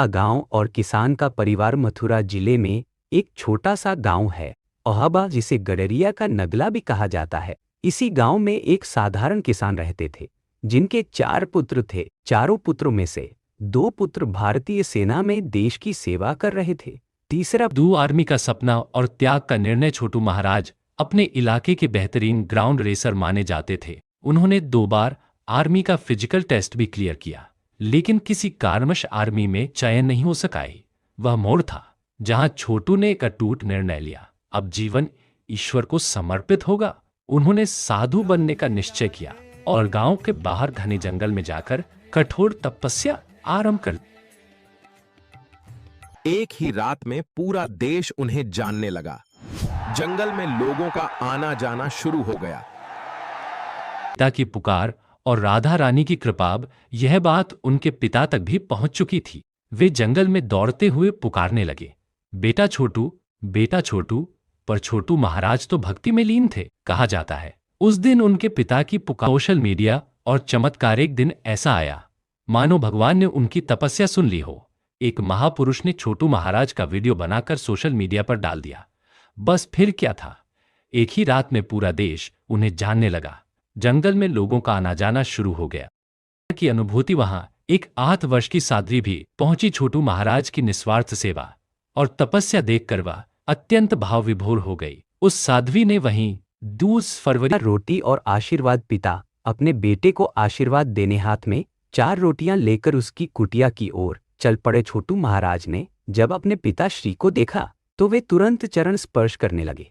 गांव और किसान का परिवार मथुरा जिले में एक छोटा सा गांव है ओहाबा, जिसे गडरिया का नगला भी कहा जाता है। इसी गांव में एक साधारण किसान रहते थे जिनके 4 पुत्र थे। चारों पुत्रों में से 2 पुत्र भारतीय सेना में देश की सेवा कर रहे थे। तीसरा दू आर्मी का सपना और त्याग का निर्णय। छोटू महाराज अपने इलाके के बेहतरीन ग्राउंड रेसर माने जाते थे। उन्होंने 2 बार आर्मी का फिजिकल टेस्ट भी क्लियर किया, लेकिन किसी कारणवश आर्मी में चयन नहीं हो सका। वह मोड़ था जहां छोटू ने एक अटूट निर्णय लिया, अब जीवन ईश्वर को समर्पित होगा। उन्होंने साधु बनने का निश्चय किया और गांव के बाहर घने जंगल में जाकर कठोर तपस्या आरंभ कर। एक ही रात में पूरा देश उन्हें जानने लगा। जंगल में लोगों का आना जाना शुरू हो गया। पिता की पुकार और राधा रानी की कृपा, यह बात उनके पिता तक भी पहुंच चुकी थी। वे जंगल में दौड़ते हुए पुकारने लगे, बेटा छोटू, बेटा छोटू। पर छोटू महाराज तो भक्ति में लीन थे। कहा जाता है उस दिन उनके पिता की पुकार। सोशल मीडिया और चमत्कार। एक दिन ऐसा आया मानो भगवान ने उनकी तपस्या सुन ली हो। एक महापुरुष ने छोटू महाराज का वीडियो बनाकर सोशल मीडिया पर डाल दिया। बस फिर क्या था, एक ही रात में पूरा देश उन्हें जानने लगा। जंगल में लोगों का आना जाना शुरू हो गया की अनुभूति। वहां एक 8 वर्ष की साध्वी भी पहुंची। छोटू महाराज की निस्वार्थ सेवा और तपस्या देखकर वह अत्यंत भाव विभोर हो गई। उस साध्वी ने वहीं 2 फरवरी रोटी और आशीर्वाद। पिता अपने बेटे को आशीर्वाद देने हाथ में 4 रोटियां लेकर उसकी कुटिया की ओर चल पड़े। छोटू महाराज ने जब अपने पिताश्री को देखा तो वे तुरंत चरण स्पर्श करने लगे।